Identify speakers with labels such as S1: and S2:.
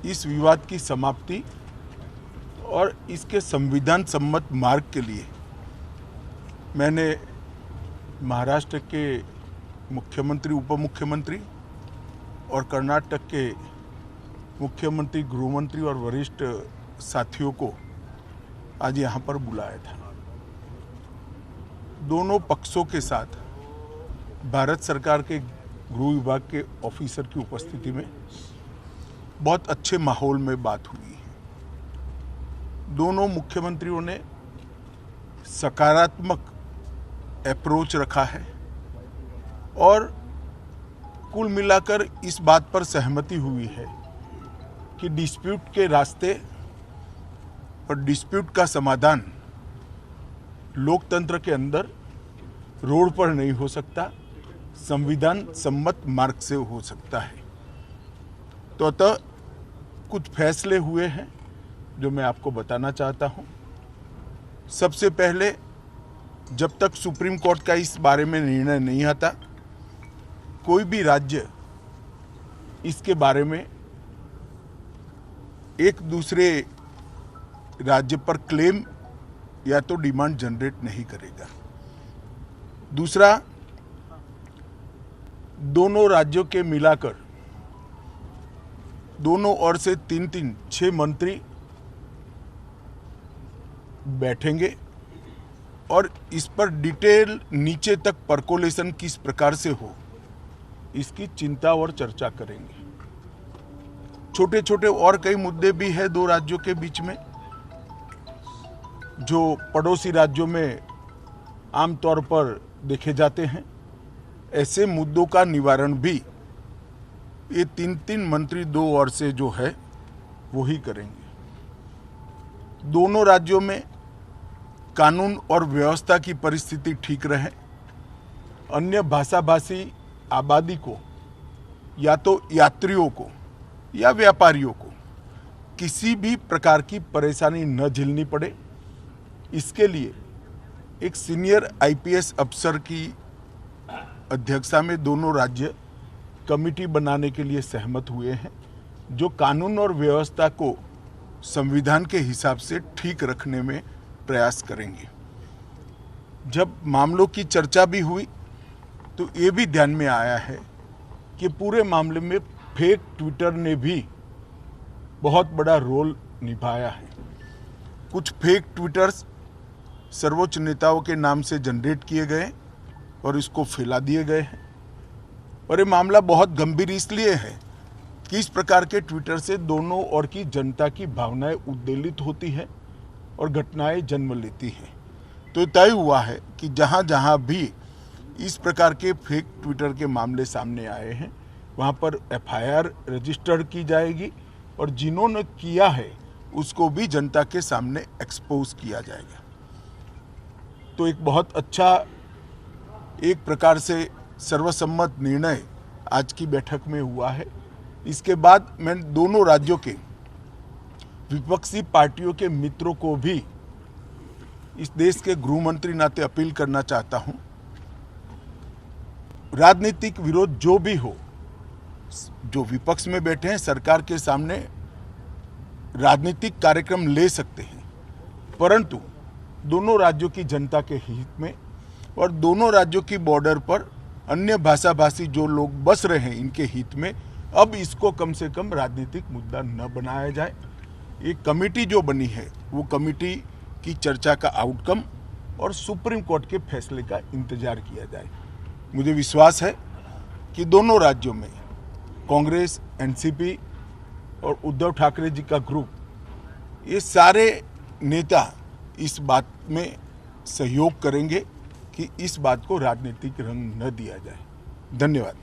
S1: इस विवाद की समाप्ति और इसके संविधान सम्मत मार्ग के लिए मैंने महाराष्ट्र के मुख्यमंत्री, उप मुख्यमंत्री और कर्नाटक के मुख्यमंत्री, गृहमंत्री और वरिष्ठ साथियों को आज यहाँ पर बुलाया था। दोनों पक्षों के साथ भारत सरकार के गृह विभाग के ऑफिसर की उपस्थिति में बहुत अच्छे माहौल में बात हुई है। दोनों मुख्यमंत्रियों ने सकारात्मक अप्रोच रखा है और कुल मिलाकर इस बात पर सहमति हुई है कि डिस्प्यूट के रास्ते और डिस्प्यूट का समाधान लोकतंत्र के अंदर रोड पर नहीं हो सकता, संविधान सम्मत मार्ग से हो सकता है। तो अतः कुछ फैसले हुए हैं जो मैं आपको बताना चाहता हूं। सबसे पहले, जब तक सुप्रीम कोर्ट का इस बारे में निर्णय नहीं आता, कोई भी राज्य इसके बारे में एक दूसरे राज्य पर क्लेम या तो डिमांड जनरेट नहीं करेगा। दूसरा, दोनों राज्यों के मिलाकर दोनों ओर से 6 मंत्री बैठेंगे और इस पर डिटेल नीचे तक परकोलेशन किस प्रकार से हो, इसकी चिंता और चर्चा करेंगे। छोटे छोटे और कई मुद्दे भी हैं दो राज्यों के बीच में, जो पड़ोसी राज्यों में आमतौर पर देखे जाते हैं। ऐसे मुद्दों का निवारण भी ये 3 मंत्री दो ओर से जो है वो ही करेंगे। दोनों राज्यों में कानून और व्यवस्था की परिस्थिति ठीक रहे, अन्य भाषाभाषी आबादी को या तो यात्रियों को या व्यापारियों को किसी भी प्रकार की परेशानी न झेलनी पड़े, इसके लिए एक सीनियर आईपीएस अफसर की अध्यक्षता में दोनों राज्य कमेटी बनाने के लिए सहमत हुए हैं, जो कानून और व्यवस्था को संविधान के हिसाब से ठीक रखने में प्रयास करेंगे। जब मामलों की चर्चा भी हुई तो ये भी ध्यान में आया है कि पूरे मामले में फेक ट्विटर ने भी बहुत बड़ा रोल निभाया है। कुछ फेक ट्विटर्स सर्वोच्च नेताओं के नाम से जनरेट किए गए और इसको फैला दिए गए हैं। और ये मामला बहुत गंभीर इसलिए है कि इस प्रकार के ट्विटर से दोनों ओर की जनता की भावनाएं उद्वेलित होती हैं और घटनाएं जन्म लेती हैं। तो तय हुआ है कि जहां जहां भी इस प्रकार के फेक ट्विटर के मामले सामने आए हैं, वहां पर एफआईआर रजिस्टर्ड की जाएगी और जिन्होंने किया है उसको भी जनता के सामने एक्सपोज किया जाएगा। तो एक बहुत अच्छा, एक प्रकार से सर्वसम्मत निर्णय आज की बैठक में हुआ है। इसके बाद मैं दोनों राज्यों के विपक्षी पार्टियों के मित्रों को भी इस देश के गृह मंत्री नाते अपील करना चाहता हूं, राजनीतिक विरोध जो भी हो, जो विपक्ष में बैठे हैं सरकार के सामने राजनीतिक कार्यक्रम ले सकते हैं, परंतु दोनों राज्यों की जनता के हित में और दोनों राज्यों की बॉर्डर पर अन्य भाषाभाषी जो लोग बस रहे हैं इनके हित में अब इसको कम से कम राजनीतिक मुद्दा न बनाया जाए। एक कमेटी जो बनी है वो कमेटी की चर्चा का आउटकम और सुप्रीम कोर्ट के फैसले का इंतजार किया जाए। मुझे विश्वास है कि दोनों राज्यों में कांग्रेस, एनसीपी और उद्धव ठाकरे जी का ग्रुप, ये सारे नेता इस बात में सहयोग करेंगे कि इस बात को राजनीतिक रंग न दिया जाए। धन्यवाद।